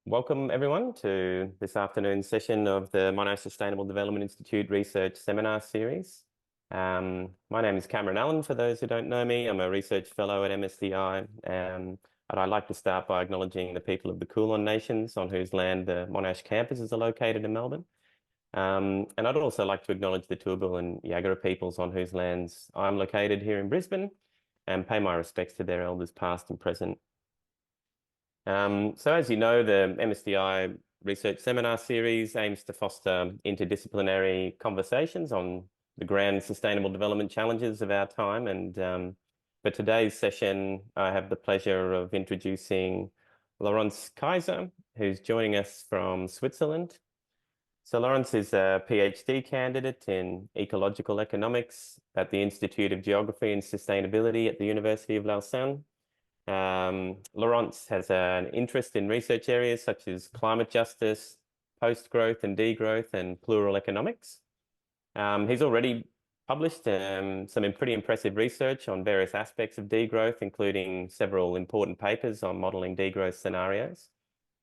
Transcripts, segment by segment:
Welcome everyone to this afternoon's session of the Monash Sustainable Development Institute Research Seminar Series. My name is Cameron Allen, for those who don't know me. I'm a research fellow at MSDI, and I'd like to start by acknowledging the people of the Kulin Nations on whose land the Monash campuses are located in Melbourne. And I'd also like to acknowledge the Turrbal and Yagara peoples on whose lands I'm located here in Brisbane and pay my respects to their elders past and present. So as you know, the MSDI Research Seminar Series aims to foster interdisciplinary conversations on the grand sustainable development challenges of our time. And for today's session, I have the pleasure of introducing Lorenz Keysser, who's joining us from Switzerland. So Lorenz is a PhD candidate in ecological economics at the Institute of Geography and Sustainability at the University of Lausanne. Lorenz has an interest in research areas such as climate justice, post-growth and degrowth, and plural economics. He's already published some pretty impressive research on various aspects of degrowth, including several important papers on modeling degrowth scenarios.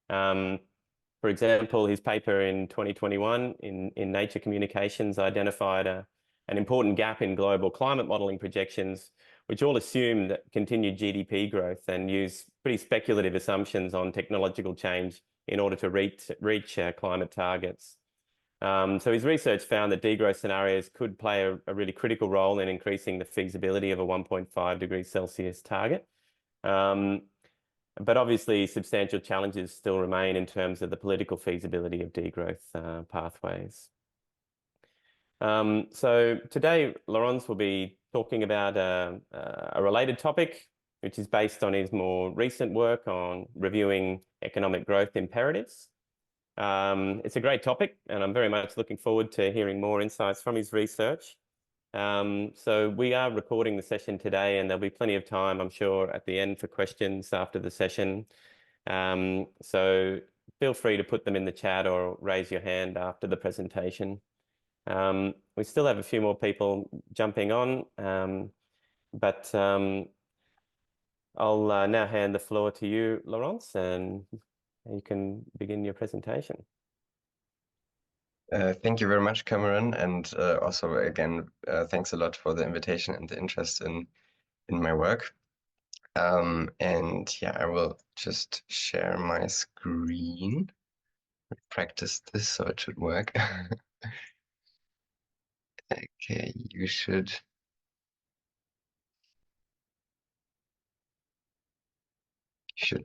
For example, his paper in 2021 in Nature Communications identified an important gap in global climate modeling projections, which all assume that continued GDP growth and use pretty speculative assumptions on technological change in order to reach climate targets. So his research found that degrowth scenarios could play a really critical role in increasing the feasibility of a 1.5 degrees Celsius target. But obviously, substantial challenges still remain in terms of the political feasibility of degrowth pathways. So today, Lorenz will be talking about a related topic, which is based on his more recent work on reviewing economic growth imperatives. It's a great topic, and I'm very much looking forward to hearing more insights from his research. So we are recording the session today, and there'll be plenty of time, I'm sure, at the end for questions after the session. So feel free to put them in the chat or raise your hand after the presentation. We still have a few more people jumping on, but I'll now hand the floor to you, Laurence, and you can begin your presentation. Thank you very much, Cameron, and also again, thanks a lot for the invitation and the interest in my work. And yeah, I will just share my screen. Practice this so it should work. Okay, you should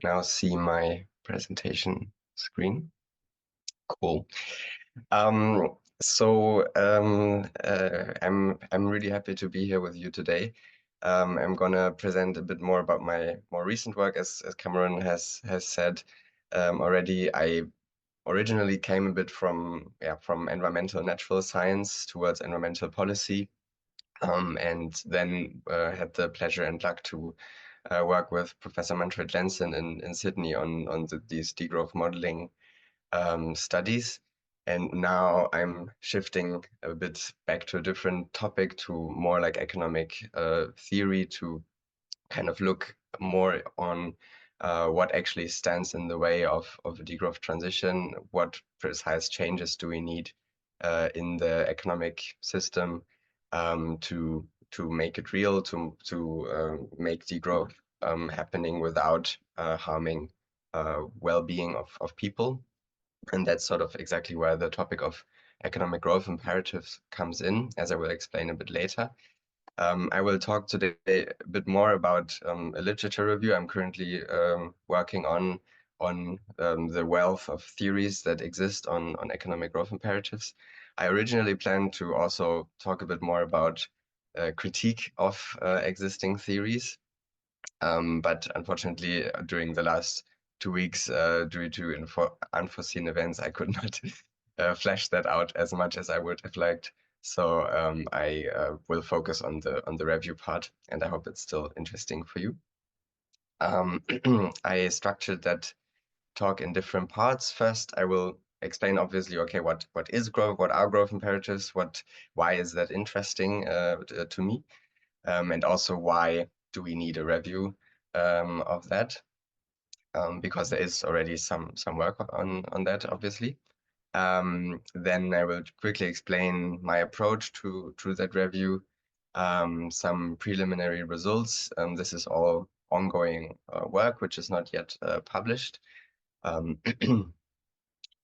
now see my presentation screen. Cool. So I'm really happy to be here with you today. I'm gonna present a bit more about my more recent work, as Cameron has said already. I originally came a bit from environmental natural science towards environmental policy, and then had the pleasure and luck to work with Professor Manfred Jensen in Sydney on these degrowth modeling studies. And now I'm shifting a bit back to a different topic, to more like economic theory, to kind of look more on what actually stands in the way of a degrowth transition, what precise changes do we need in the economic system to make it real, to make degrowth happening without harming well-being of people. And that's sort of exactly where the topic of economic growth imperatives comes in, as I will explain a bit later. I will talk today a bit more about a literature review I'm currently working on the wealth of theories that exist on economic growth imperatives. I originally planned to also talk a bit more about critique of existing theories, but unfortunately during the last 2 weeks, due to unforeseen events, I could not flesh that out as much as I would have liked. So I will focus on the review part, and I hope it's still interesting for you. I structured that talk in different parts. First, I will explain, obviously, okay, what is growth, what are growth imperatives, why is that interesting to me, and also why do we need a review of that. because there is already some work on that, obviously. Then I will quickly explain my approach to that review, some preliminary results. This is all ongoing work, which is not yet published. Um,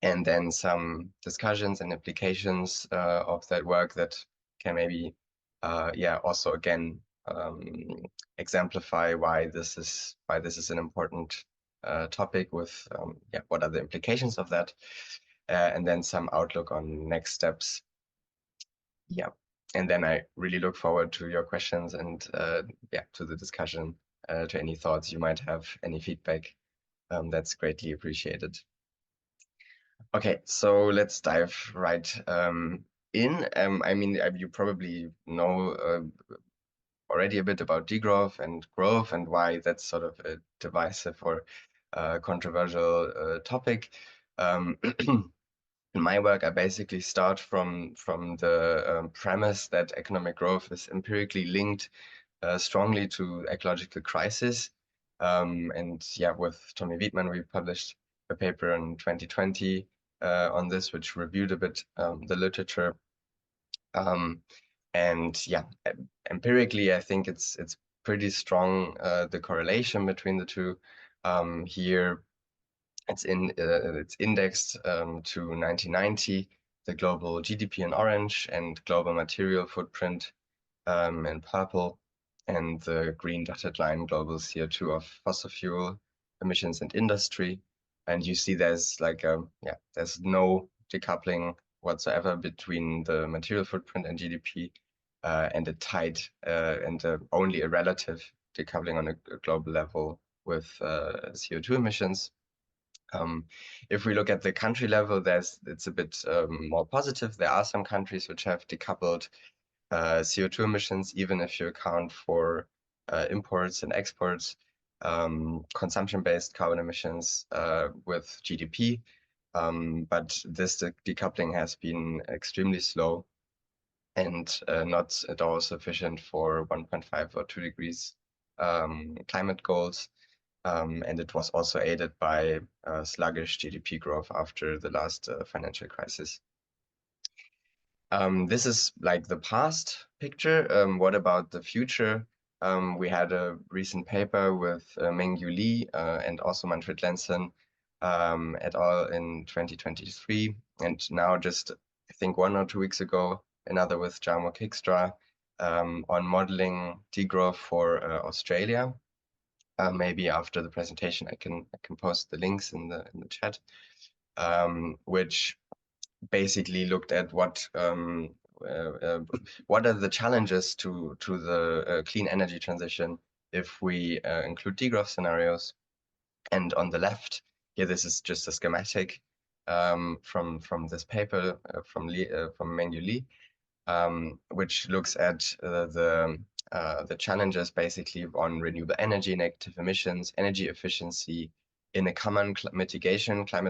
and then some discussions and implications of that work that can maybe, also again exemplify why this is an important topic with what are the implications of that, and then some outlook on next steps. Yeah, and then I really look forward to your questions and to the discussion, to any thoughts you might have, any feedback. That's greatly appreciated. Okay, so let's dive right in. I mean, you probably know already a bit about degrowth and growth and why that's sort of a divisive or controversial topic. In my work, I basically start from the premise that economic growth is empirically linked strongly to ecological crisis. And yeah, with Tommy Wiedmann, we published a paper in 2020 on this, which reviewed a bit the literature. And yeah, empirically, I think it's pretty strong, the correlation between the two. Here, it's indexed to 1990, the global GDP in orange and global material footprint in purple, and the green dotted line, global CO2 of fossil fuel emissions and industry. And you see there's like there's no decoupling whatsoever between the material footprint and GDP, and a tight and only a relative decoupling on a global level with CO2 emissions. If we look at the country level, it's a bit more positive. There are some countries which have decoupled CO2 emissions, even if you account for imports and exports, consumption-based carbon emissions with GDP. But this decoupling has been extremely slow and not at all sufficient for 1.5 or 2 degrees climate goals. And it was also aided by sluggish GDP growth after the last financial crisis. This is like the past picture. What about the future? We had a recent paper with Mengyu Li and also Manfred Lenzen et al. In 2023. And now just, I think 1 or 2 weeks ago, another with Jarmo Kikstra on modeling degrowth for Australia. Maybe after the presentation, I can post the links in the chat, which basically looked at what are the challenges to the clean energy transition if we include degrowth scenarios. And on the left here, this is just a schematic from this paper from Mengyu Li, which looks at the challenges basically on renewable energy, negative emissions, energy efficiency in a common climate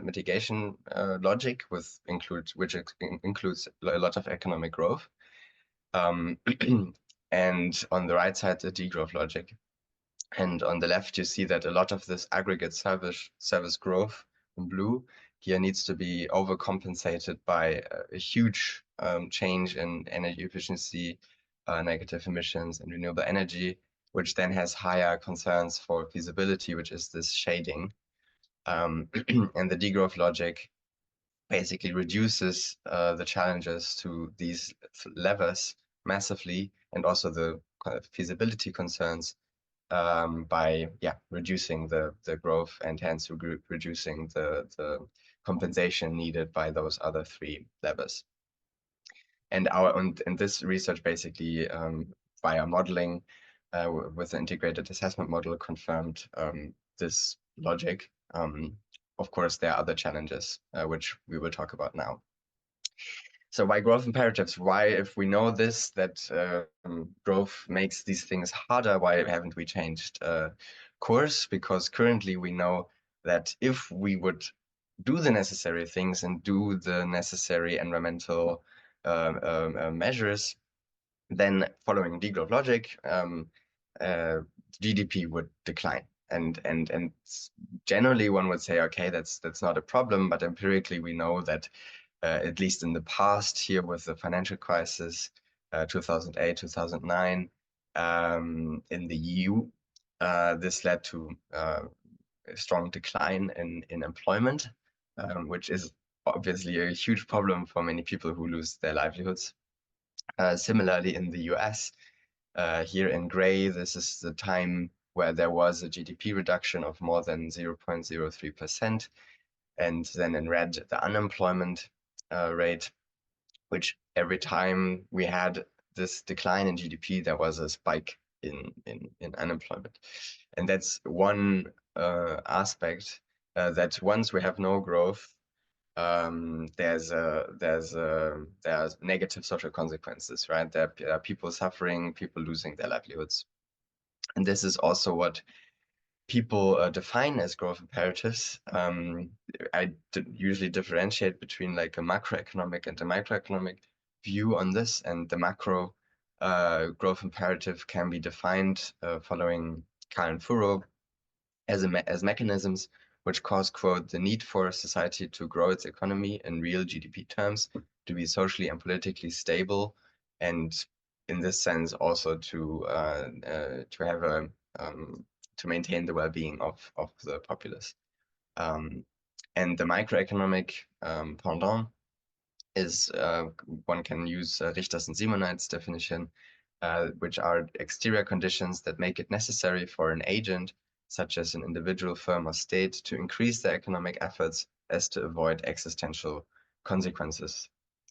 mitigation logic, which includes a lot of economic growth. And on the right side, the degrowth logic. And on the left, you see that a lot of this aggregate service growth in blue here needs to be overcompensated by a huge change in energy efficiency, negative emissions, and renewable energy, which then has higher concerns for feasibility, which is this shading. And the degrowth logic basically reduces the challenges to these levers massively, and also the kind of feasibility concerns by reducing the growth and hence reducing the compensation needed by those other 3 levers. And this research basically via modeling with the integrated assessment model confirmed this logic. Of course, there are other challenges which we will talk about now. So why growth imperatives? Why, if we know this, that growth makes these things harder, why haven't we changed course? Because currently we know that if we would do the necessary things and do the necessary environmental measures, then following degrowth logic, GDP would decline. and generally one would say, okay, that's not a problem, but empirically we know that at least in the past here with the financial crisis, 2008, 2009, in the EU, this led to a strong decline in employment, which is obviously a huge problem for many people who lose their livelihoods. Similarly, in the US, here in gray, this is the time where there was a GDP reduction of more than 0.03%. And then in red, the unemployment rate, which every time we had this decline in GDP, there was a spike in unemployment. And that's one aspect that once we have no growth, there's negative social consequences, right? There are people suffering, people losing their livelihoods. And this is also what people define as growth imperatives. I usually differentiate between like a macroeconomic and a microeconomic view on this, and the macro growth imperative can be defined following Karl and Furrow as mechanisms which cause, quote, the need for society to grow its economy in real GDP terms, to be socially and politically stable, and in this sense also to have a to maintain the well-being of the populace. And the microeconomic pendant is one can use Richter's and Simonite's definition, which are exterior conditions that make it necessary for an agent, such as an individual, firm, or state, to increase their economic efforts as to avoid existential consequences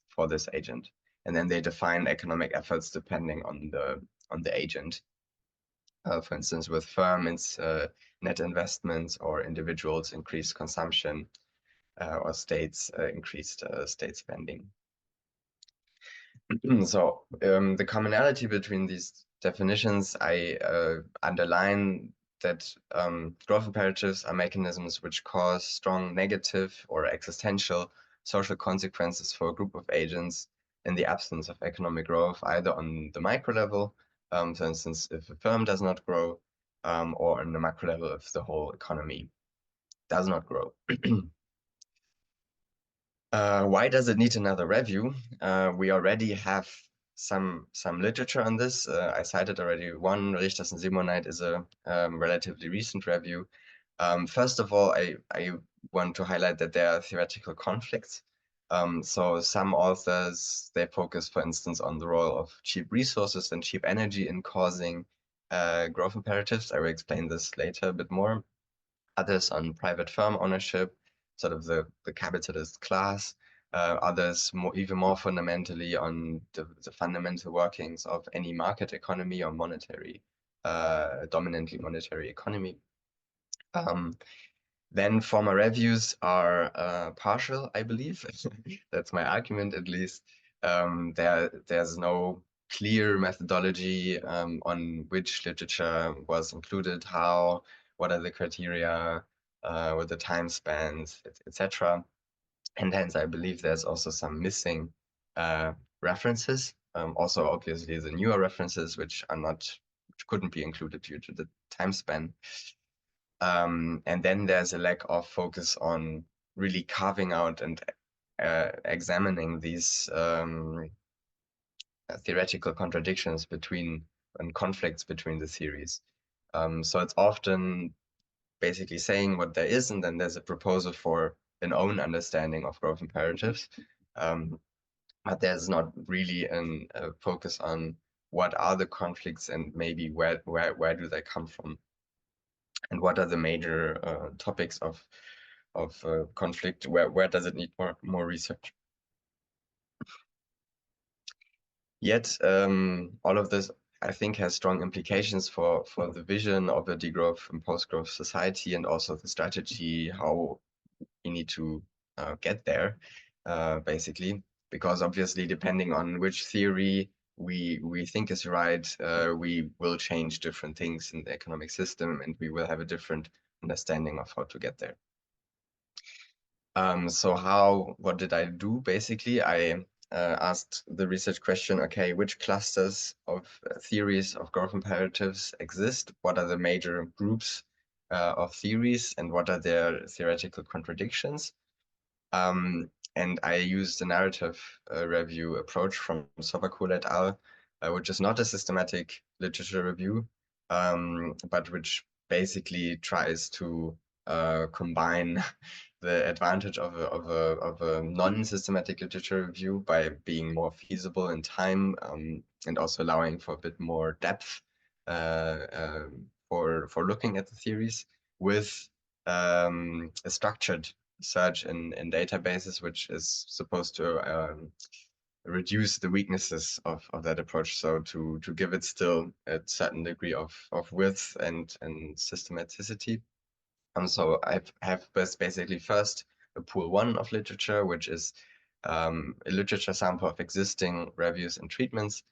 for this agent. And then they define economic efforts depending on the agent. For instance, with firm, it's net investments, or individuals, increased consumption, or states, increased state spending. So the commonality between these definitions, I underline that growth imperatives are mechanisms which cause strong negative or existential social consequences for a group of agents in the absence of economic growth, either on the micro level, for instance, if a firm does not grow, or on the macro level, if the whole economy does not grow. Why does it need another review? We already have some literature on this. I cited already one. Richters and Simonite is a relatively recent review. First of all, I want to highlight that there are theoretical conflicts. So some authors, they focus, for instance, on the role of cheap resources and cheap energy in causing growth imperatives. I will explain this later a bit more. Others on private firm ownership, sort of the capitalist class. Others even more fundamentally on the fundamental workings of any market economy or monetary, dominantly monetary economy. Then former reviews are partial, I believe. That's my argument, at least. There's no clear methodology on which literature was included, how, what are the criteria, what the time spans, etc. And hence, I believe there's also some missing references. Also, obviously, the newer references, which couldn't be included due to the time span. And then there's a lack of focus on really carving out and examining these theoretical contradictions and conflicts between the theories. So it's often basically saying what there is, and then there's a proposal for an own understanding of growth imperatives. But there's not really a focus on what are the conflicts and maybe where do they come from, and what are the major topics of conflict, where does it need more research. Yet all of this, I think, has strong implications for the vision of a degrowth and post-growth society, and also the strategy, how we need to get there, basically, because obviously depending on which theory we think is right, we will change different things in the economic system, and we will have a different understanding of how to get there. So what did I do? Basically, I asked the research question, okay, which clusters of theories of growth imperatives exist? What are the major groups of theories and what are their theoretical contradictions. And I used the narrative review approach from Sobakul et al., which is not a systematic literature review, but which basically tries to combine the advantage of a non-systematic literature review by being more feasible in time, and also allowing for a bit more depth for looking at the theories with a structured search in databases, which is supposed to reduce the weaknesses of that approach. So to give it still a certain degree of width and systematicity. So I have basically first a pool 1 of literature, which is a literature sample of existing reviews and treatments.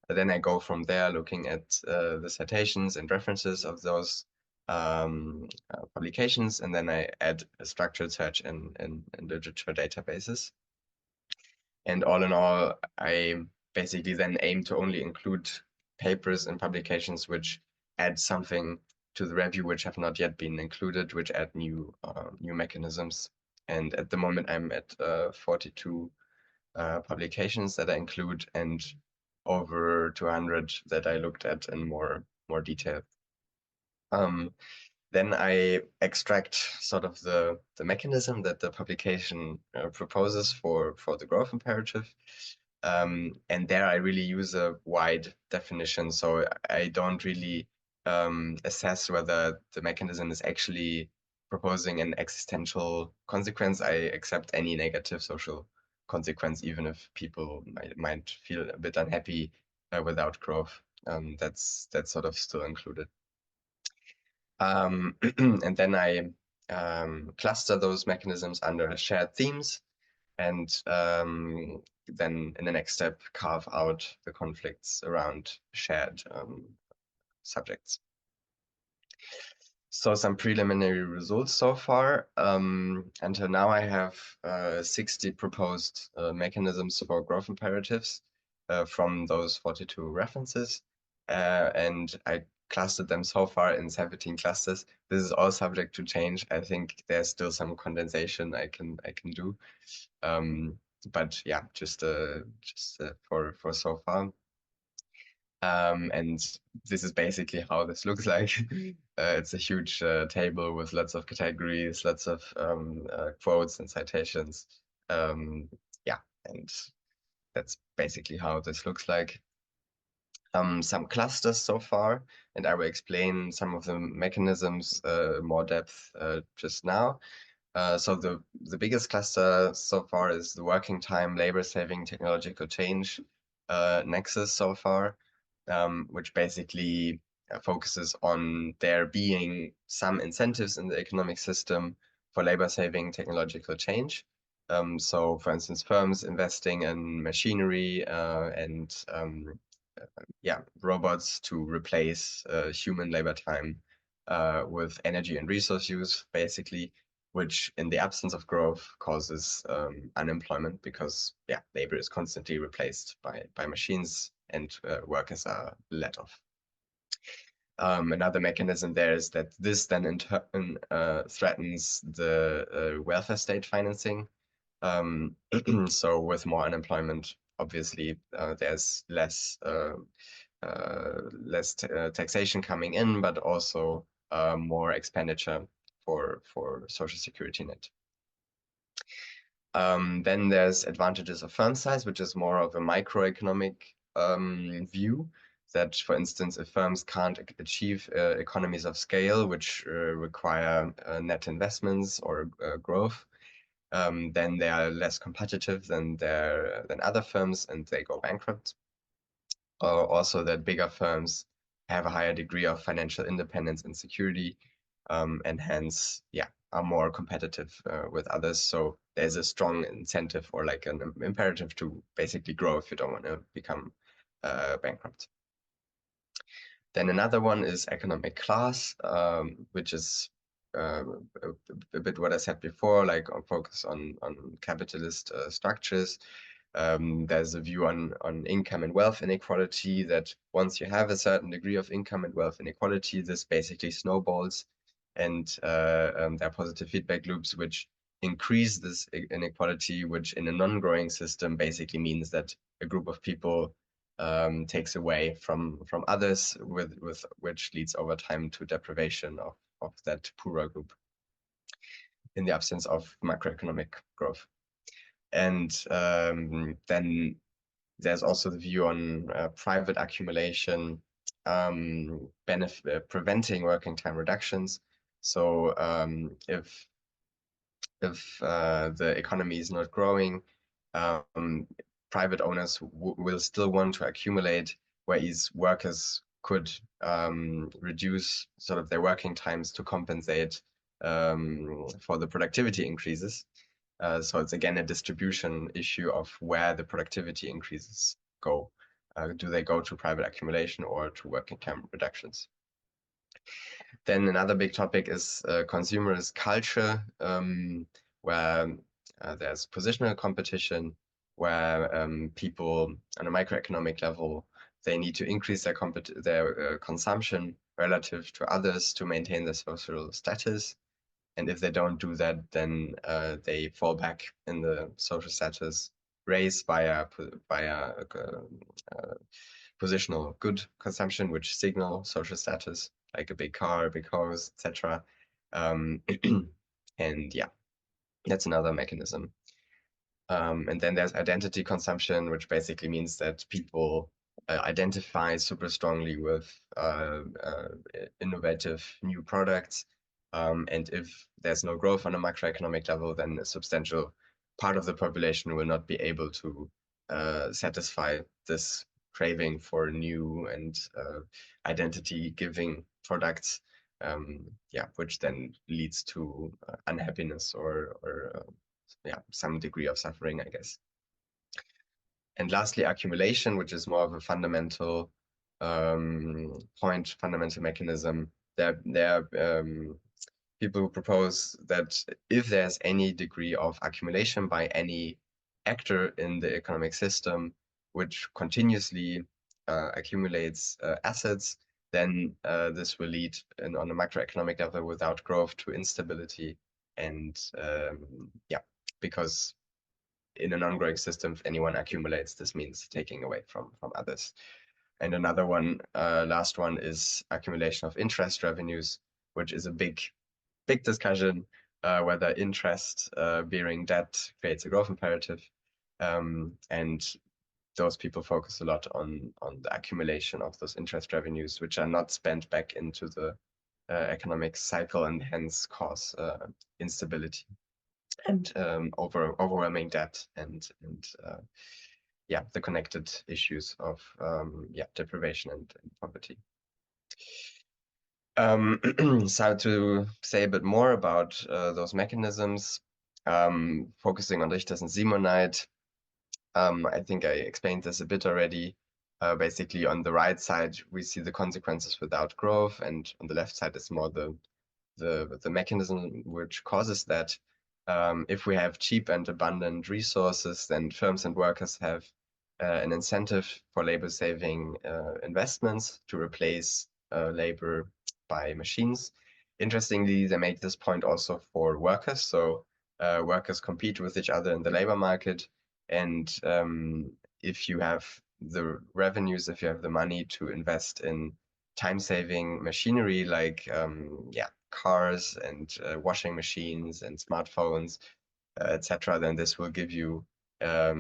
Then I go from there looking at the citations and references of those publications, and then I add a structured search in literature databases. And all in all, I basically then aim to only include papers and publications which add something to the review which have not yet been included, which add new mechanisms. And at the moment, I'm at 42 publications that I include, and over 200 that I looked at in more detail. Then I extract sort of the mechanism that the publication proposes for the growth imperative. And there I really use a wide definition. So I don't really assess whether the mechanism is actually proposing an existential consequence. I accept any negative social consequence, even if people might feel a bit unhappy without growth. That's sort of still included. And then I cluster those mechanisms under shared themes, and then in the next step carve out the conflicts around shared subjects. So some preliminary results so far. Until now I have 60 proposed mechanisms for growth imperatives from those 42 references. And I clustered them so far in 17 clusters. This is all subject to change. I think there's still some condensation I can do. But yeah, just for so far. And this is basically how this looks like. It's a huge table with lots of categories, lots of quotes and citations. Yeah, and that's basically how this looks like. Some clusters so far, and I will explain some of the mechanisms more depth just now. So the biggest cluster so far is the working time, labor saving, technological change nexus so far, which basically focuses on there being some incentives in the economic system for labor saving technological change. So for instance, firms investing in machinery and yeah, robots to replace human labor time with energy and resource use, basically, which in the absence of growth causes unemployment because yeah, labor is constantly replaced by machines and workers are let off. Another mechanism there is that this then in turn threatens the welfare state financing. So with more unemployment, obviously there's less taxation coming in, but also more expenditure for social security net. Then there's advantages of firm size, which is more of a microeconomic view. That, for instance, if firms can't achieve economies of scale, which require net investments or growth, then they are less competitive than other firms, and they go bankrupt. Also, that bigger firms have a higher degree of financial independence and security, and hence, yeah, are more competitive with others. So there's a strong incentive or like an imperative to basically grow if you don't want to become bankrupt. Then another one is economic class, which is a bit what I said before, like focus on capitalist structures. There's a view on income and wealth inequality that once you have a certain degree of income and wealth inequality, this basically snowballs and there are positive feedback loops which increase this inequality, which in a non-growing system basically means that a group of people takes away from others, with which leads over time to deprivation of that poorer group in the absence of macroeconomic growth. And then there's also the view on private accumulation, preventing working time reductions. So if the economy is not growing, private owners will still want to accumulate, whereas workers could reduce sort of their working times to compensate for the productivity increases. So it's again a distribution issue of where the productivity increases go. Do they go to private accumulation or to working time reductions? Then another big topic is consumerist culture, where there's positional competition, where people on a microeconomic level, they need to increase their consumption relative to others to maintain their social status. And if they don't do that, then they fall back in the social status race via positional good consumption, which signal social status, like a big car, a big house, etc. And yeah, that's another mechanism. And then there's identity consumption, which basically means that people identify super strongly with innovative new products. And if there's no growth on a macroeconomic level, then a substantial part of the population will not be able to satisfy this craving for new and identity-giving products, which then leads to unhappiness or some degree of suffering, I guess. And lastly, accumulation, which is more of a fundamental fundamental mechanism. There are people who propose that if there's any degree of accumulation by any actor in the economic system, which continuously accumulates assets, then this will lead on a macroeconomic level without growth to instability. And because in a non-growing system, if anyone accumulates, this means taking away from others. And another one, last one, is accumulation of interest revenues, which is a big discussion, whether interest bearing debt creates a growth imperative. And those people focus a lot on the accumulation of those interest revenues, which are not spent back into the economic cycle and hence cause instability and overwhelming debt and the connected issues of deprivation and poverty. So to say a bit more about those mechanisms, focusing on Richter's and Simonite, I think I explained this a bit already. Basically, on the right side, we see the consequences without growth, and on the left side is more the mechanism which causes that. If we have cheap and abundant resources, then firms and workers have an incentive for labor-saving investments to replace labor by machines. Interestingly, they make this point also for workers. So workers compete with each other in the labor market. And if you have the revenues, if you have the money to invest in time-saving machinery like cars and washing machines and smartphones, etc., then this will give you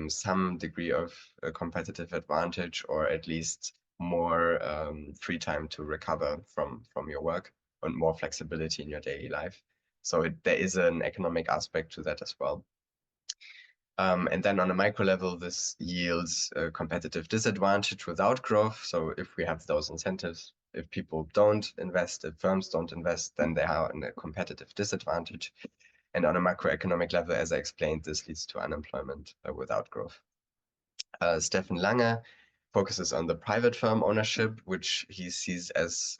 some degree of a competitive advantage, or at least more free time to recover from your work and more flexibility in your daily life. So there is an economic aspect to that as well. And then on a micro level, this yields a competitive disadvantage without growth. So if we have those incentives, if people don't invest, if firms don't invest, then they are in a competitive disadvantage. And on a macroeconomic level, as I explained, this leads to unemployment without growth. Stefan Lange focuses on the private firm ownership, which he sees as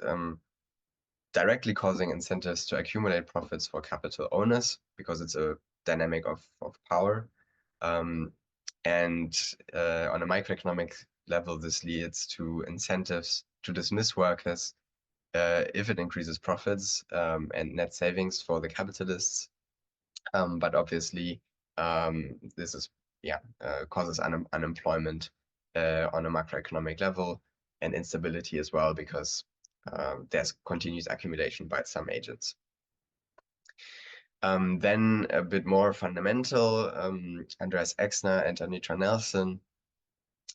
directly causing incentives to accumulate profits for capital owners, because it's a dynamic of power. And on a microeconomic level, this leads to incentives to dismiss workers if it increases profits and net savings for the capitalists. But obviously, this is causes unemployment on a macroeconomic level and instability as well, because there's continuous accumulation by some agents. Then a bit more fundamental, Andreas Exner and Anitra Nelson,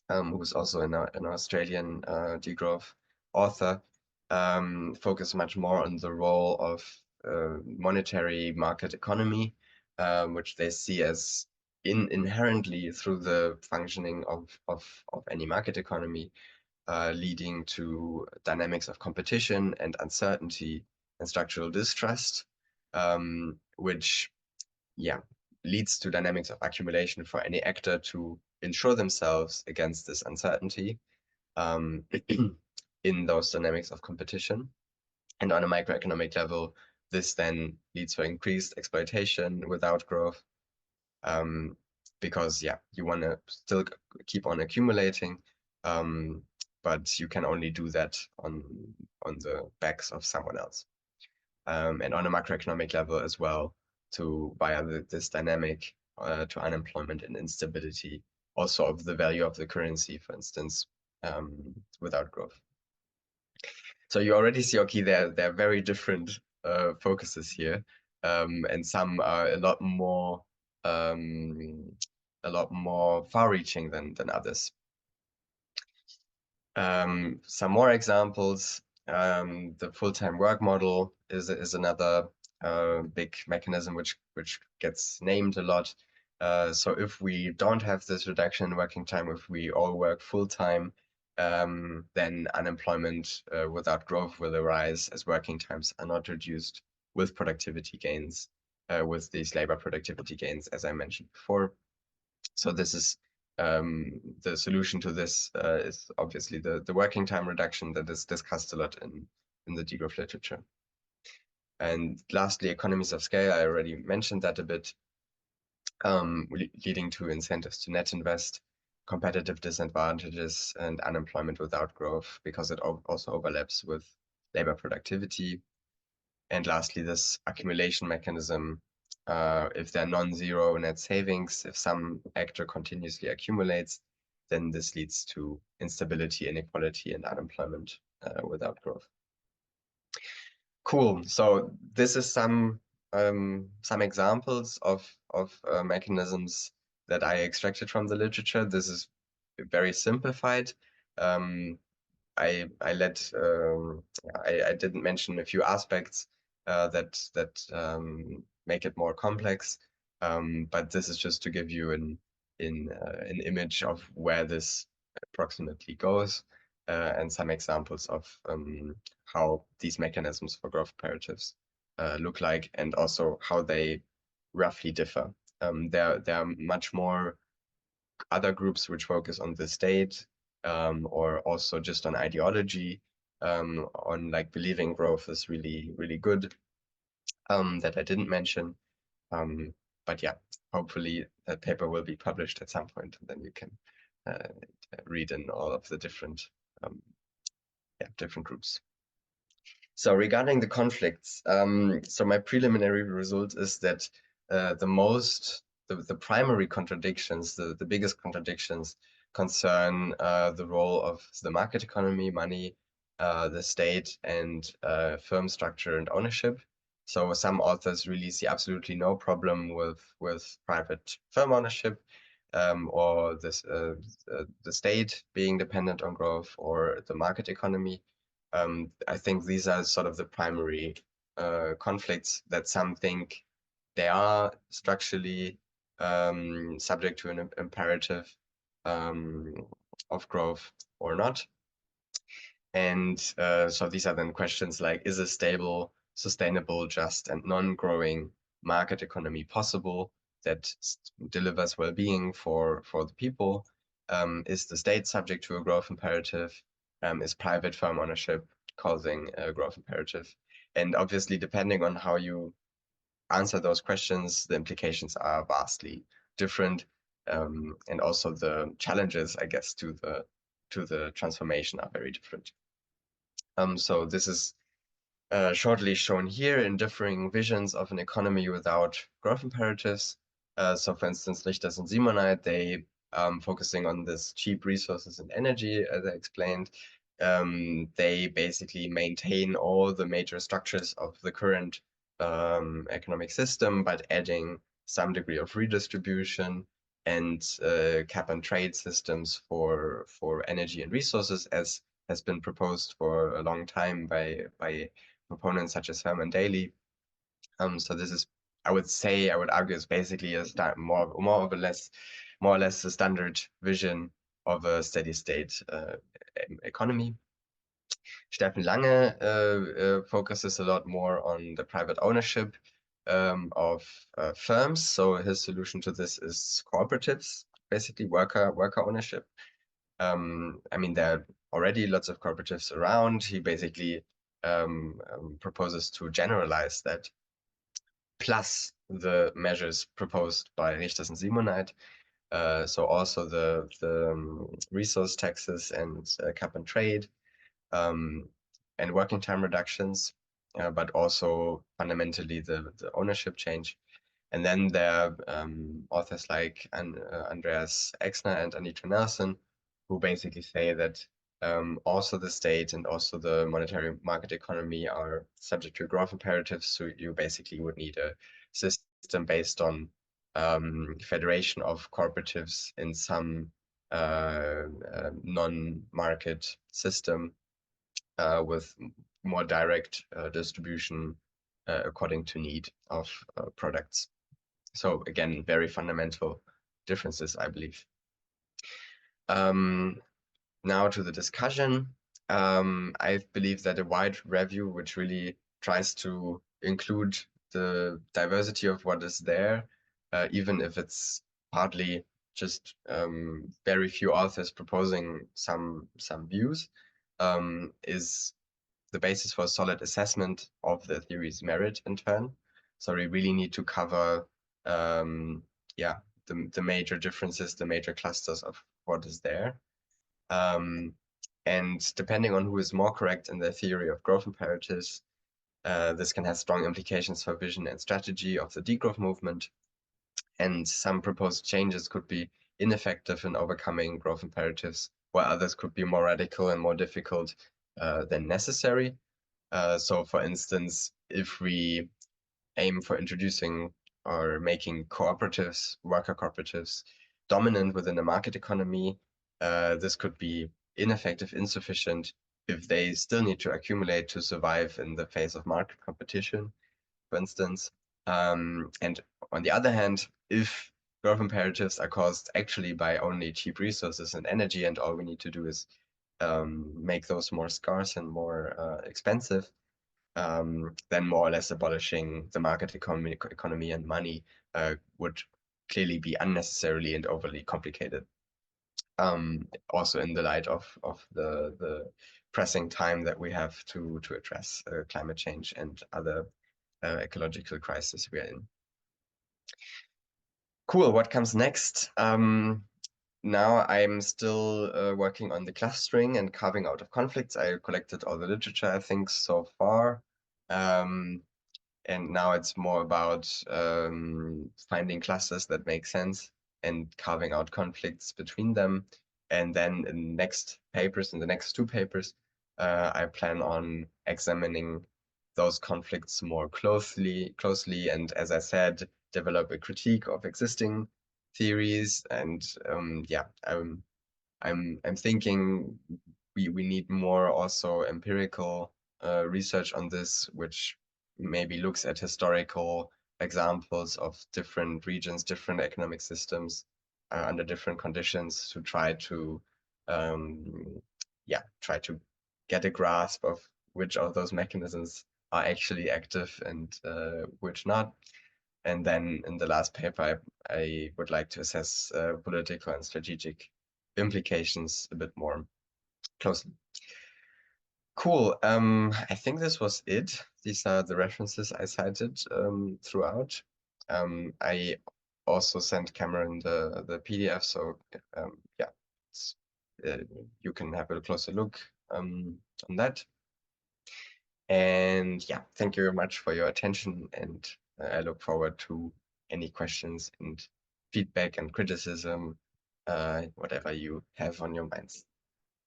who's also an Australian degrowth author, focus much more on the role of monetary market economy, which they see as inherently through the functioning of any market economy, leading to dynamics of competition and uncertainty and structural distrust, which leads to dynamics of accumulation for any actor to insure themselves against this uncertainty in those dynamics of competition. And on a microeconomic level, this then leads to increased exploitation without growth, because you want to still keep on accumulating, but you can only do that on the backs of someone else. And on a macroeconomic level as well, via this dynamic to unemployment and instability, also of the value of the currency, for instance, without growth. So you already see, okay, they're very different focuses here, and some are a lot more far-reaching than others. Some more examples. The full-time work model is another big mechanism which gets named a lot. So if we don't have this reduction in working time, if we all work full-time, then unemployment without growth will arise, as working times are not reduced with productivity gains, with these labor productivity gains, as I mentioned before. So this is the solution to this is obviously the working time reduction that is discussed a lot in the degrowth literature. And lastly, economies of scale, I already mentioned that a bit, leading to incentives to net invest, competitive disadvantages, and unemployment without growth, because it also overlaps with labor productivity. And lastly, this accumulation mechanism, if there are non-zero net savings, if some actor continuously accumulates, then this leads to instability, inequality, and unemployment without growth. Cool. So this is some examples of mechanisms that I extracted from the literature. This is very simplified. I didn't mention a few aspects that make it more complex, but this is just to give you an image of where this approximately goes, and some examples of how these mechanisms for growth imperatives look like, and also how they roughly differ. There are much more other groups which focus on the state, or also just on ideology, on like believing growth is really good, that I didn't mention. But yeah, hopefully that paper will be published at some point, and then you can read in all of the different groups. So regarding the conflicts, so my preliminary result is that the primary contradictions, the biggest contradictions concern the role of the market economy, money, the state, and firm structure and ownership. So some authors really see absolutely no problem with private firm ownership, or the state being dependent on growth, or the market economy. I think these are sort of the primary conflicts that some think they are structurally subject to an imperative of growth or not. And so these are then questions like, is a stable, sustainable, just, and non-growing market economy possible that delivers well-being for the people? Is the state subject to a growth imperative? Is private firm ownership causing a growth imperative? And obviously, depending on how you answer those questions, the implications are vastly different, and also the challenges, I guess, to the transformation are very different. So this is shortly shown here in differing visions of an economy without growth imperatives. So for instance, Richters and Simonite, they focusing on this cheap resources and energy, as I explained. They basically maintain all the major structures of the current economic system, but adding some degree of redistribution and cap and trade systems for energy and resources, as has been proposed for a long time by proponents such as Herman Daly. So this is, I would argue, is basically a more or less a standard vision of a steady state economy. Steffen Lange focuses a lot more on the private ownership of firms. So his solution to this is cooperatives, basically worker ownership. I mean, there are already lots of cooperatives around. He basically proposes to generalize that, plus the measures proposed by Richters and Simonite. So also the resource taxes and cap and trade, and working time reductions, but also fundamentally the ownership change. And then there are authors like Andreas Exner and Anitra Nelson, who basically say that also the state and also the monetary market economy are subject to growth imperatives. So you basically would need a system based on federation of cooperatives in some non-market system with more direct distribution according to need of products. So again, very fundamental differences, I believe. Now to the discussion. I believe that a wide review, which really tries to include the diversity of what is there, even if it's partly just very few authors proposing some views, is the basis for a solid assessment of the theory's merit in turn. So we really need to cover, the major differences, the major clusters of what is there. And depending on who is more correct in their theory of growth imperatives, this can have strong implications for vision and strategy of the degrowth movement. And some proposed changes could be ineffective in overcoming growth imperatives, while others could be more radical and more difficult than necessary. So for instance, if we aim for introducing or making cooperatives, worker cooperatives, dominant within the market economy, this could be ineffective, insufficient, if they still need to accumulate to survive in the face of market competition, for instance. And on the other hand, if growth imperatives are caused actually by only cheap resources and energy, and all we need to do is make those more scarce and more expensive, then more or less abolishing the market economy and money would clearly be unnecessarily and overly complicated. Also in the light of the pressing time that we have to address climate change and other ecological crises we are in. Cool, what comes next? Now I'm still working on the clustering and carving out of conflicts. I collected all the literature, I think, so far. And now it's more about finding clusters that make sense and carving out conflicts between them. And then in the next papers, in the next two papers, I plan on examining those conflicts more closely, and as I said, develop a critique of existing theories. And I'm thinking we need more also empirical research on this, which maybe looks at historical examples of different regions, different economic systems under different conditions, to try to try to get a grasp of which of those mechanisms are actually active and which not. And then in the last paper, I would like to assess political and strategic implications a bit more closely. Cool. I think this was it. These are the references I cited throughout. I also sent Cameron the PDF, so you can have a closer look on that. And yeah, thank you very much for your attention, and I look forward to any questions and feedback and criticism, whatever you have on your minds.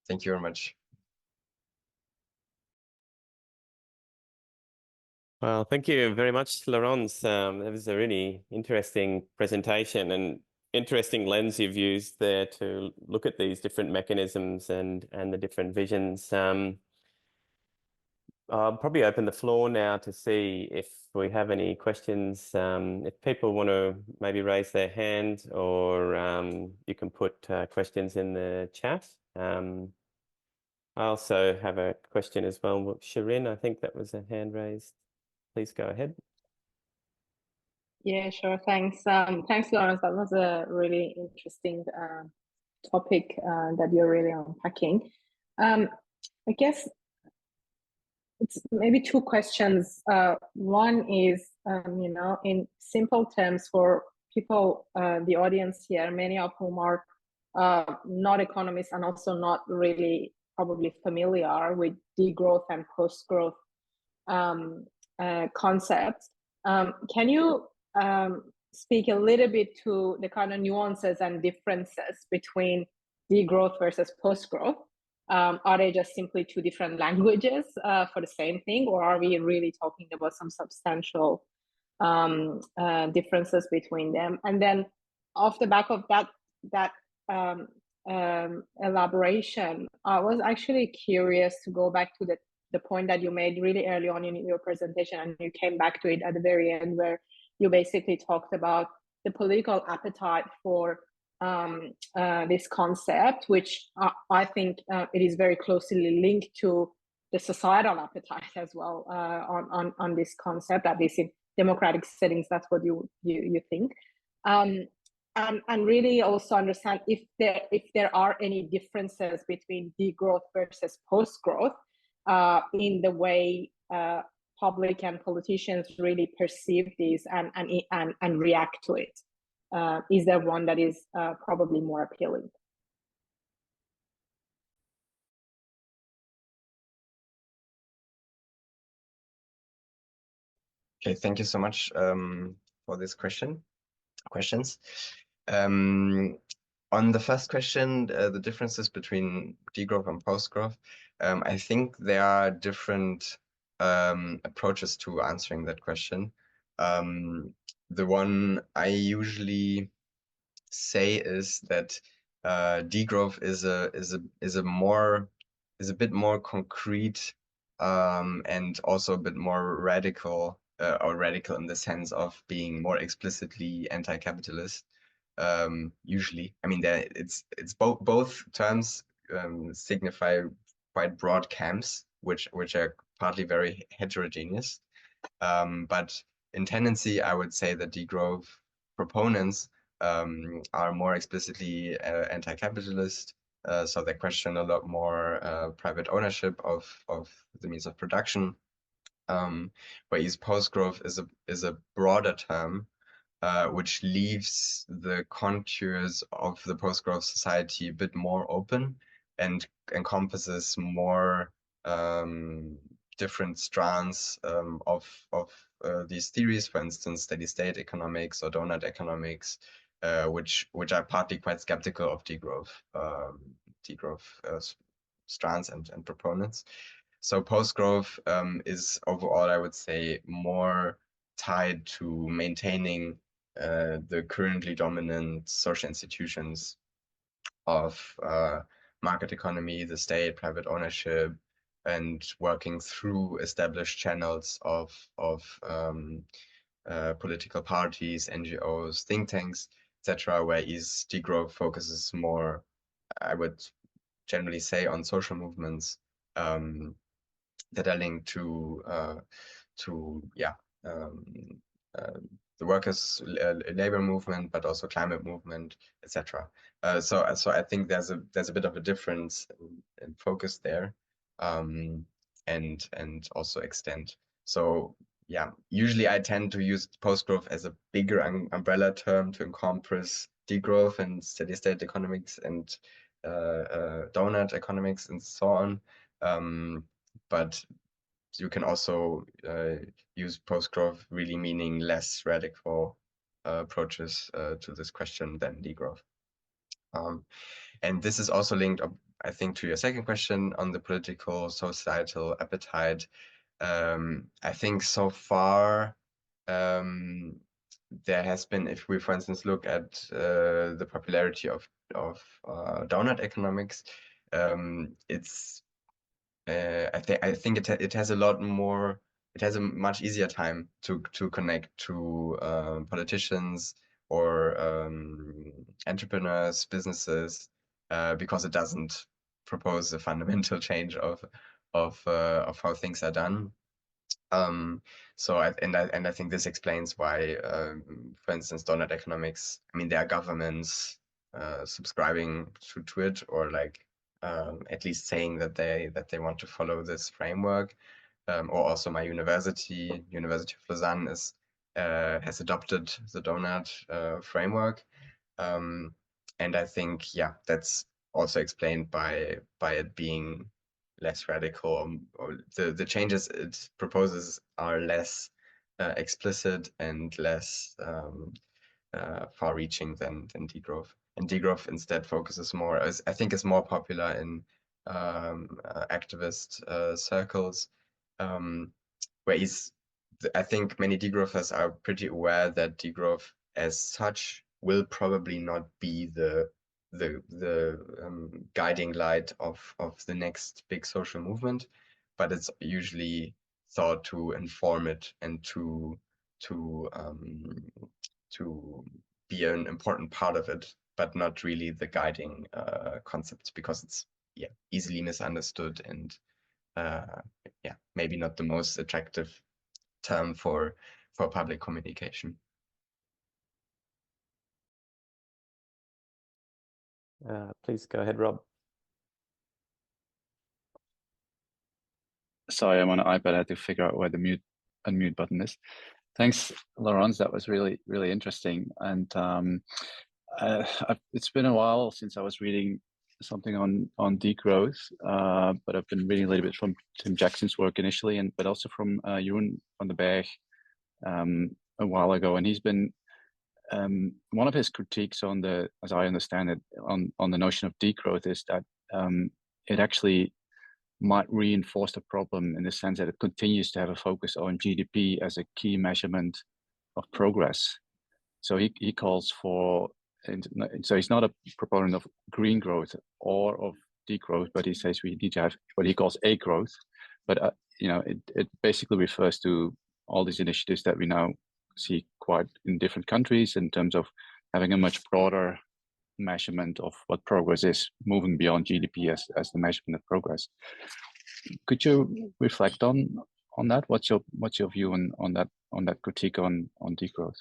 Thank you very much. Well, thank you very much, Laurence. That was a really interesting presentation and interesting lens you've used there to look at these different mechanisms and the different visions. I'll probably open the floor now to see if we have any questions. If people want to maybe raise their hand, or you can put questions in the chat. I also have a question as well. Shirin, I think that was a hand raised. Please go ahead. Yeah, sure. Thanks. Thanks, Lawrence. That was a really interesting topic that you're really unpacking. I guess it's maybe two questions. One is, in simple terms for people, the audience here, many of whom are not economists and also not really probably familiar with degrowth and post-growth concepts. Can you speak a little bit to the kind of nuances and differences between degrowth versus post-growth? Are they just simply two different languages for the same thing, or are we really talking about some substantial differences between them? And then off the back of that elaboration, I was actually curious to go back to the point that you made really early on in your presentation, and you came back to it at the very end, where you basically talked about the political appetite for this concept, which I think it is very closely linked to the societal appetite as well on this concept, at least in democratic settings. That's what you think. And really also understand if there are any differences between degrowth versus post-growth in the way public and politicians really perceive this and react to it. Is there one that is probably more appealing? Okay, thank you so much for this questions. On the first question, the differences between degrowth and post-growth, I think there are different approaches to answering that question. The one I usually say is that degrowth is a bit more concrete and also a bit more radical, or radical in the sense of being more explicitly anti-capitalist. Usually, I mean, it's both terms signify quite broad camps, which are partly very heterogeneous. But in tendency, I would say that degrowth proponents are more explicitly anti-capitalist. So they question a lot more private ownership of the means of production. Whereas post-growth is a broader term, which leaves the contours of the post-growth society a bit more open and encompasses more different strands of these theories, for instance, steady-state economics or donut economics, which are partly quite skeptical of degrowth strands and proponents. So post-growth is overall, I would say, more tied to maintaining the currently dominant social institutions of market economy, the state, private ownership, and working through established channels of political parties, NGOs, think tanks, etc., whereas degrowth focuses more, I would generally say, on social movements that are linked to the workers' labor movement, but also climate movement, etc. So I think there's a bit of a difference in focus there, and also extent. So yeah, usually I tend to use post-growth as a bigger umbrella term to encompass degrowth and steady-state economics and donut economics and so on. But you can also use post-growth really meaning less radical approaches to this question than degrowth. And this is also linked, I think, to your second question on the political societal appetite. I think so far there has been, if we, for instance, look at the popularity of donut economics, it's I think it has a lot more. It has a much easier time to connect to politicians or entrepreneurs, businesses, because it doesn't propose a fundamental change of how things are done. So I think this explains why, for instance, donut economics. I mean, there are governments subscribing to it, or like at least saying that they want to follow this framework. Or also my University of Lausanne has adopted the donut framework, and I think that's also explained by it being less radical, or the changes it proposes are less explicit and less far-reaching than degrowth. And degrowth instead focuses more, I think, is more popular in activist circles, where I think many degrowthers are pretty aware that degrowth as such will probably not be the guiding light of the next big social movement, but it's usually thought to inform it and to be an important part of it, but not really the guiding concept, because it's easily misunderstood and maybe not the most attractive term for public communication. Please go ahead, Rob. Sorry, I'm on an iPad. I had to figure out where the unmute button is. Thanks, Lorenz. That was really, really interesting. And it's been a while since I was reading something on degrowth, but I've been reading a little bit from Tim Jackson's work initially, but also from Jeroen van den Berg a while ago. And he's been one of his critiques on as I understand it, on the notion of degrowth is that it actually might reinforce the problem in the sense that it continues to have a focus on GDP as a key measurement of progress. So he calls for, so he's not a proponent of green growth or of degrowth, but he says we need to have what he calls a growth. But it basically refers to all these initiatives that we now see quite in different countries in terms of having a much broader measurement of what progress is, moving beyond GDP as the measurement of progress. Could you reflect on that? What's your view on that critique on degrowth?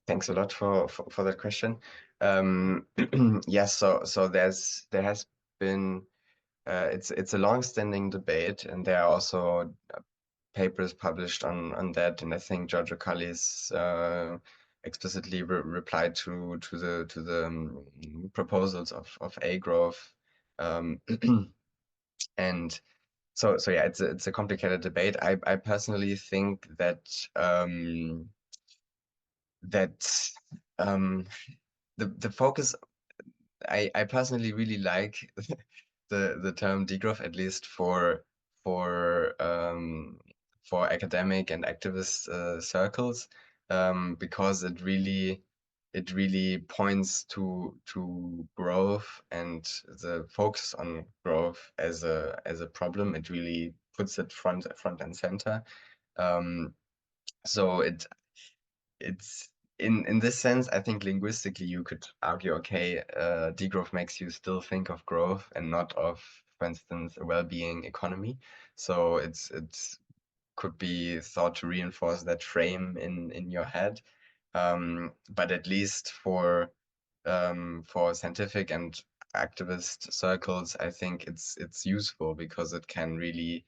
Thanks a lot for that question. Yes, so there has been it's a long-standing debate, and there are also papers published on that, and I think Giorgio Calli's explicitly replied to the proposals of a growth, and so yeah, it's a complicated debate. I personally think that the focus, I personally really like the term degrowth, at least for academic and activist circles, because it really points to growth and the focus on growth as a problem. It really puts it front and center. So it's in this sense, I think linguistically you could argue, okay, degrowth makes you still think of growth and not of, for instance, a well-being economy. So it's could be thought to reinforce that frame in your head. But at least for scientific and activist circles, I think it's useful because it can really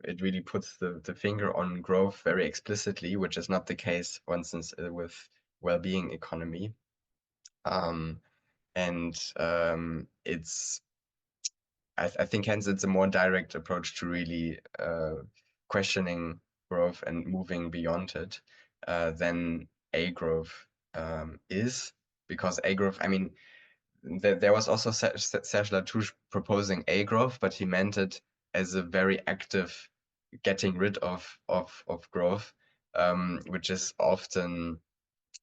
it really puts the finger on growth very explicitly, which is not the case, for instance, with well-being economy. and it's I think hence it's a more direct approach to really questioning growth and moving beyond it than A growth is, because A growth, I mean, there was also Serge Latouche proposing A growth, but he meant it as a very active getting rid of growth, which is often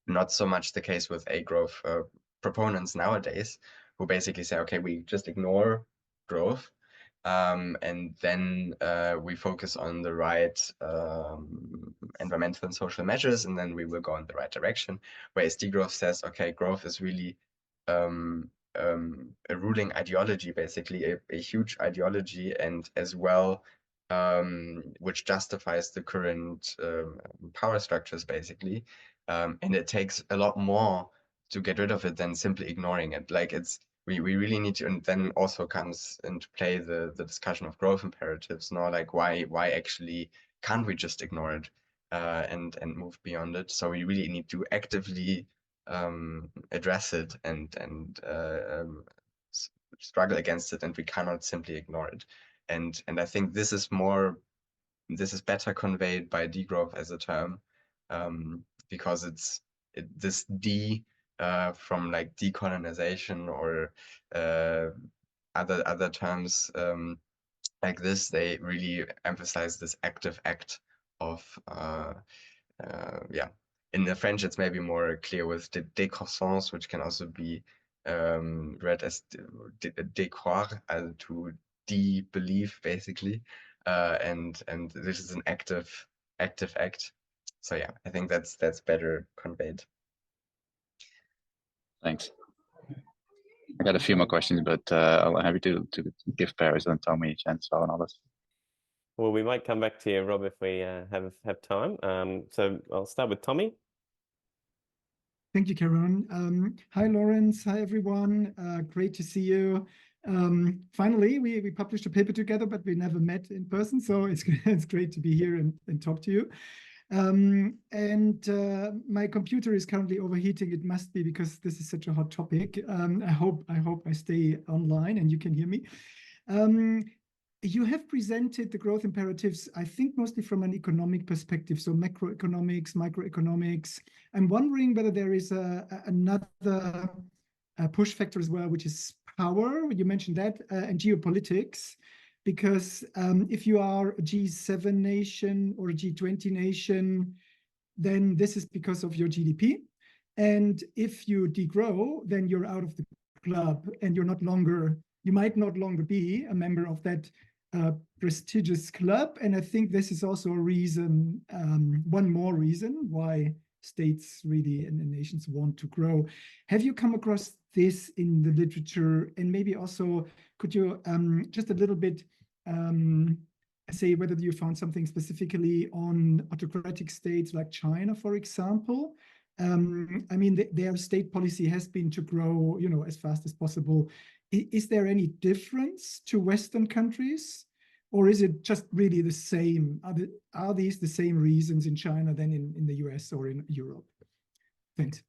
not so much the case with A growth proponents nowadays, who basically say, okay, we just ignore growth, and then we focus on the right environmental and social measures, and then we will go in the right direction. Whereas degrowth says, okay, growth is really a ruling ideology, basically a huge ideology, and as well which justifies the current power structures, basically. And it takes a lot more to get rid of it than simply ignoring it. Like we really need to, and then also comes into play the discussion of growth imperatives. Now, like why actually can't we just ignore it and move beyond it? So we really need to actively address it and struggle against it, and we cannot simply ignore it. And I think this is better conveyed by degrowth as a term, because this D from like decolonization or other terms like this, they really emphasize this active act of yeah. In the French, it's maybe more clear with décroissance, which can also be read as décroire, to de-believe, basically. And this is an active act. So yeah, I think that's better conveyed. Thanks. I got a few more questions, but I'm happy to give Paris and Tommy a chance on others. Well, we might come back to you, Rob, if we have time. So I'll start with Tommy. Thank you, Cameron. Hi, Lorenz. Hi, everyone. Great to see you. Finally, we published a paper together, but we never met in person. So it's great to be here and talk to you. My computer is currently overheating. It must be because this is such a hot topic. I hope I stay online and you can hear me. You have presented the growth imperatives, I think, mostly from an economic perspective, so macroeconomics, microeconomics. I'm wondering whether there is another push factor as well, which is power. You mentioned that, and geopolitics. Because if you are a G7 nation or a G20 nation, then this is because of your GDP. And if you degrow, then you're out of the club and you might not longer be a member of that prestigious club. And I think this is also a reason, one more reason why states really and nations want to grow. Have you come across this in the literature? And maybe also, could you just a little bit say whether you found something specifically on autocratic states like China, for example? I mean, their state policy has been to grow, as fast as possible. Is there any difference to Western countries, or is it just really the same? Are these the same reasons in China than in the US or in Europe? Thanks.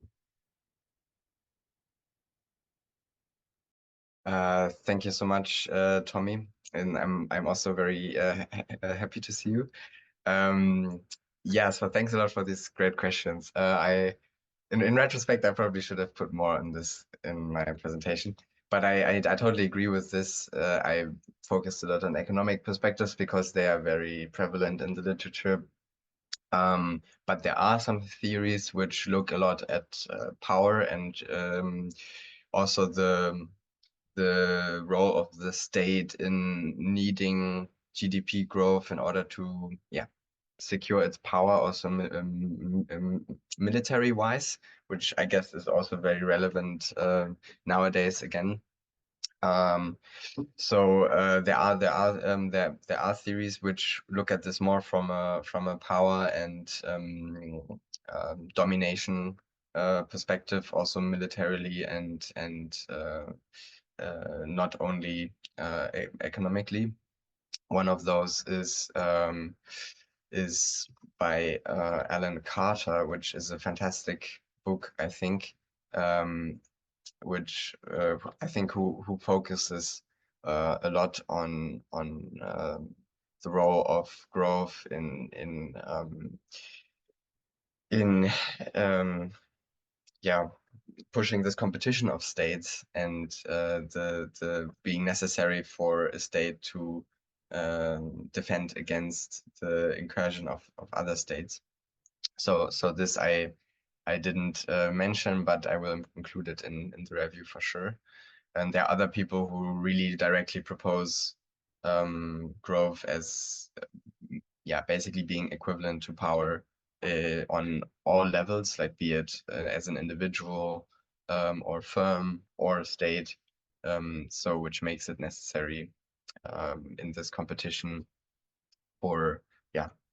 Thank you so much, Tommy, and I'm also very happy to see you. Yeah, so thanks a lot for these great questions. In retrospect, I probably should have put more on this in my presentation, but I totally agree with this. I focused a lot on economic perspectives because they are very prevalent in the literature. But there are some theories which look a lot at power and also the role of the state in needing GDP growth in order to secure its power, also military-wise, which I guess is also very relevant nowadays again. So there are theories which look at this more from a power and domination perspective, also militarily and not only economically. One of those is by Alan Carter, which is a fantastic book, I think, which I think who focuses a lot on the role of growth in yeah, pushing this competition of states and the being necessary for a state to defend against the incursion of other states. So this I didn't mention, but I will include it in the review for sure. And there are other people who really directly propose growth as basically being equivalent to power on all levels, like be it as an individual or firm or state. So which makes it necessary in this competition for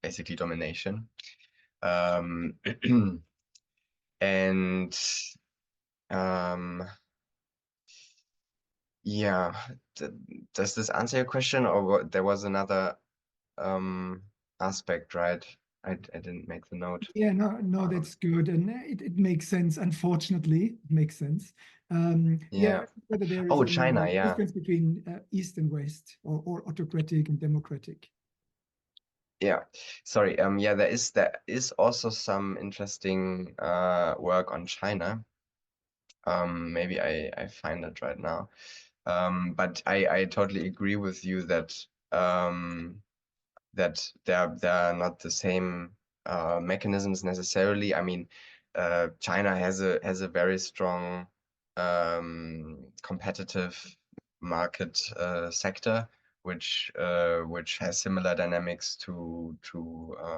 basically domination. And yeah, does this answer your question, or there was another aspect, right? I didn't make the note. Yeah, no, that's good, and it makes sense. Unfortunately, it makes sense. Yeah. Whether there is Oh, any China, yeah. difference between East and West, or autocratic and democratic. Yeah, sorry. Yeah, there is also some interesting work on China. Maybe I find it right now. But I totally agree with you that that there are not the same mechanisms necessarily. I mean, China has a very strong competitive market sector, which has similar dynamics to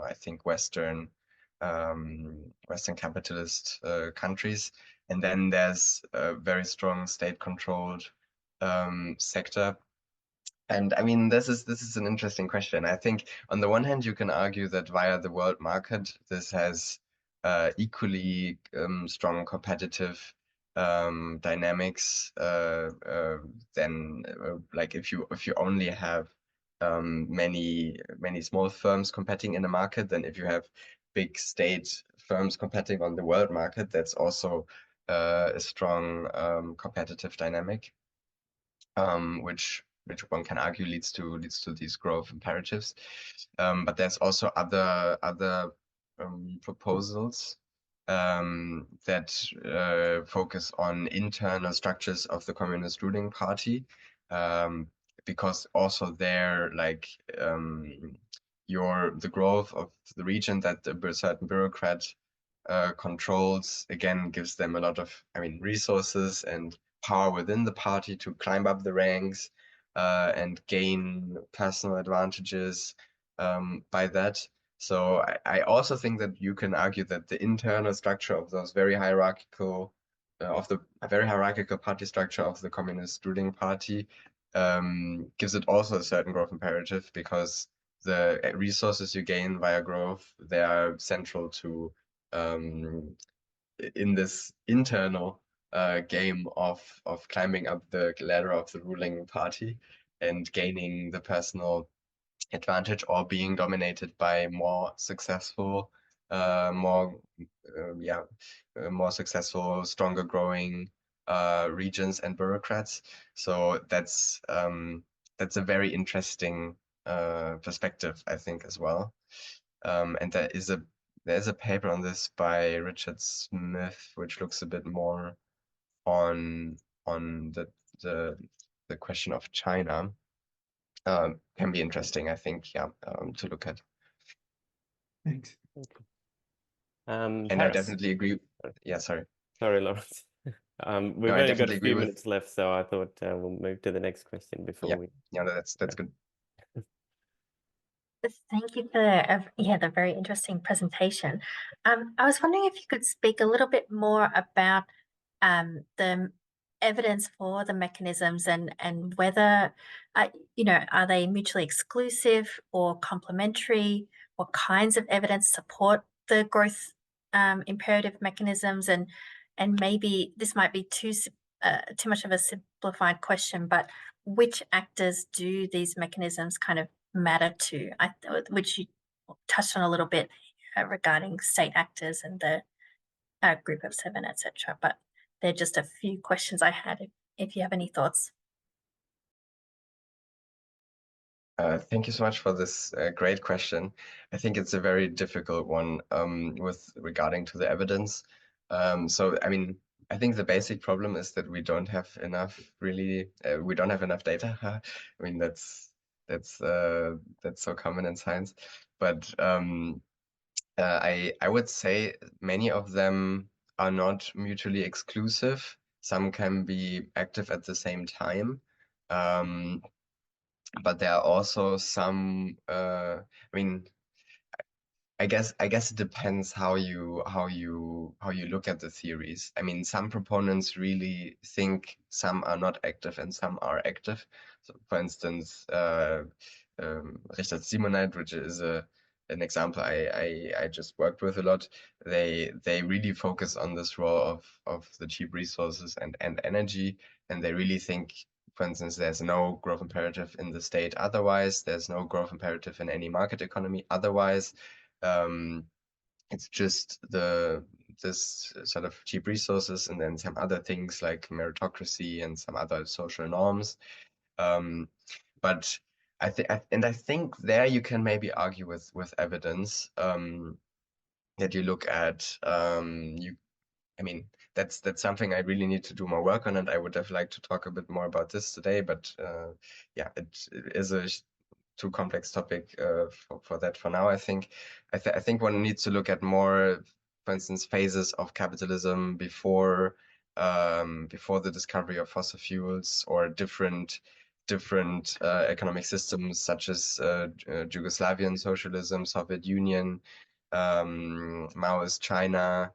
I think Western capitalist countries. And then there's a very strong state-controlled sector. And I mean, this is an interesting question. I think on the one hand, you can argue that via the world market, this has equally strong competitive dynamics than like if you only have many small firms competing in a market, then if you have big state firms competing on the world market, that's also a strong competitive dynamic, which one can argue leads to these growth imperatives. But there's also other proposals that focus on internal structures of the communist ruling party, because also there, like the growth of the region that a certain bureaucrat controls, again, gives them a lot of, resources and power within the party to climb up the ranks and gain personal advantages by that. So I also think that you can argue that the internal structure of those very hierarchical, very hierarchical party structure of the communist ruling party gives it also a certain growth imperative, because the resources you gain via growth, they are central to in this internal game of climbing up the ladder of the ruling party and gaining the personal advantage, or being dominated by more successful, more successful, stronger growing regions and bureaucrats. So that's a very interesting perspective, I think, as well. And there's a paper on this by Richard Smith, which looks a bit more on the question of China. Can be interesting, I think, to look at. Thanks. Okay. And Perhaps, I definitely agree. Yeah, sorry. Sorry, Lawrence. We've No, I only got definitely a agree few with. minutes left, so I thought we'll move to the next question before we. Yeah, no, that's good. Thank you for the very interesting presentation. I was wondering if you could speak a little bit more about the evidence for the mechanisms and whether are they mutually exclusive or complementary? What kinds of evidence support the growth imperative mechanisms? And maybe this might be too much of a simplified question, but which actors do these mechanisms kind of matter to, which you touched on a little bit regarding state actors and the group of seven, etc. But they're just a few questions I had, if you have any thoughts. Thank you so much for this great question. I think it's a very difficult one with regarding to the evidence. So, I mean, I think the basic problem is that we don't have enough we don't have enough data. I mean, that's so common in science. But I would say many of them are not mutually exclusive. Some can be active at the same time. But there are also some I mean, I guess it depends how you look at the theories. I mean, some proponents really think some are not active and some are active. So, for instance, Richard Simonite, which is an example I just worked with a lot. They really focus on this role of the cheap resources and energy, and they really think, for instance, there's no growth imperative in the state otherwise. There's no growth imperative in any market economy otherwise. It's just this sort of cheap resources and then some other things like meritocracy and some other social norms. But I think there you can maybe argue with evidence that you look at. I mean, that's something I really need to do more work on, and I would have liked to talk a bit more about this today. But yeah, it is a too complex topic for that for now. I think one needs to look at more, for instance, phases of capitalism before the discovery of fossil fuels, or different economic systems such as Yugoslavian socialism, Soviet Union, Maoist China,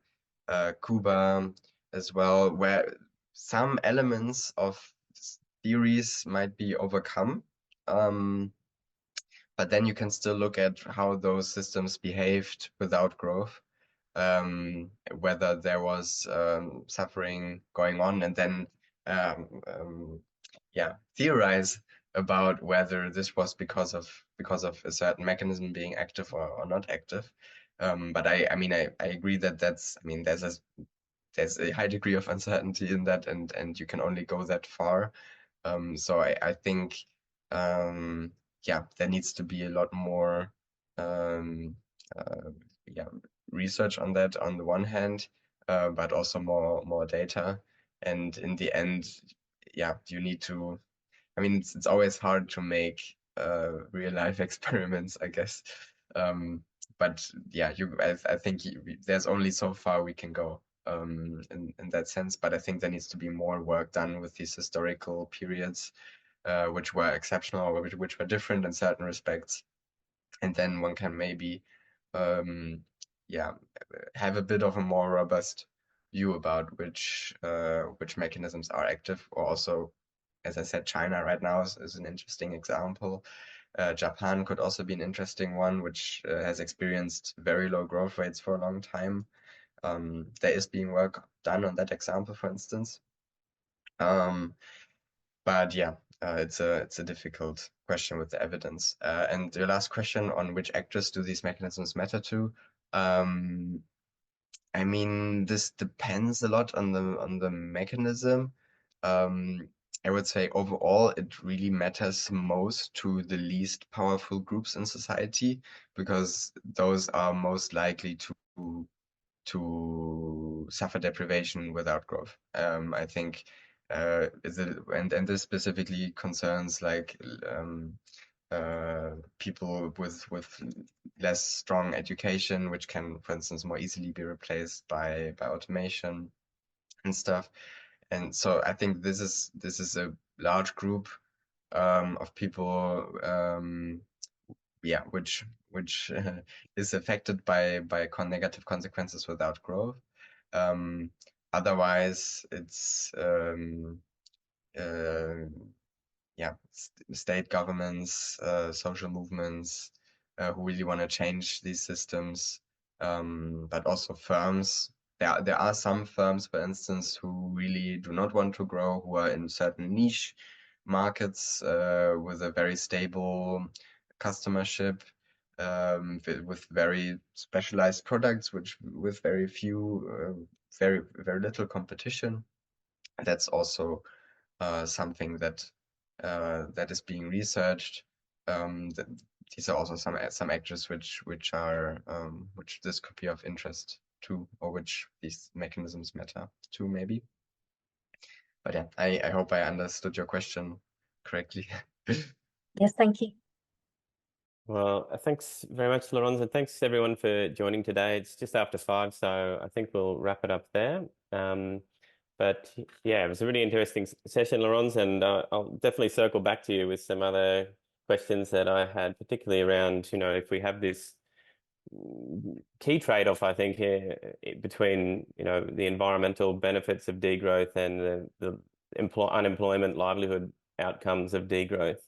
Cuba as well, where some elements of theories might be overcome. But then you can still look at how those systems behaved without growth, whether there was suffering going on, and then theorize about whether this was because of a certain mechanism being active or not active. But I mean I agree that there's a high degree of uncertainty in that, and you can only go that far. So I think there needs to be a lot more research on that on the one hand, but also more data. And in the end, you need to. I mean, it's always hard to make real life experiments, I guess. But yeah, I think there's only so far we can go in that sense. But I think there needs to be more work done with these historical periods, which were exceptional, or which were different in certain respects. And then one can maybe have a bit of a more robust view about which mechanisms are active. Or also, as I said, China right now is an interesting example. Japan could also be an interesting one, which has experienced very low growth rates for a long time. There is being work done on that example, for instance. But yeah, it's a difficult question with the evidence. And your last question on which actors do these mechanisms matter to? I mean, this depends a lot on the mechanism. I would say overall, it really matters most to the least powerful groups in society, because those are most likely to suffer deprivation without growth. I think, and this specifically concerns like people with less strong education, which can, for instance, more easily be replaced by automation and stuff. And so I think this is a large group of people, which is affected by negative consequences without growth. Otherwise, it's state governments, social movements who really want to change these systems, but also firms. There are some firms, for instance, who really do not want to grow, who are in certain niche markets with a very stable customership, with very specialized products, with very few, very little competition. that's also something that that is being researched. These are also some actors which are which this could be of interest to, or which these mechanisms matter to, maybe. But yeah, I hope I understood your question correctly. Yes, thank you. Well, thanks very much, Lorenz, and thanks everyone for joining today. It's just after 5, so I think we'll wrap it up there. But yeah, it was a really interesting session, Lorenz, and I'll definitely circle back to you with some other questions that I had, particularly around, you know, if we have this key trade-off, I think, here between, you know, the environmental benefits of degrowth and the unemployment livelihood outcomes of degrowth.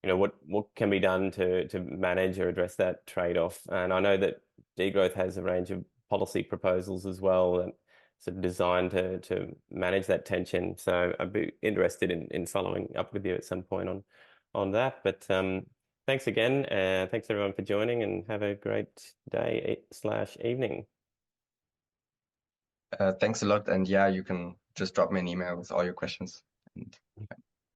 You know, what can be done to manage or address that trade-off? And I know that degrowth has a range of policy proposals as well, and sort of designed to manage that tension. So I'd be interested in following up with you at some point on that. But thanks again. Thanks everyone for joining, and have a great day/evening. Thanks a lot. And yeah, you can just drop me an email with all your questions. And, yeah.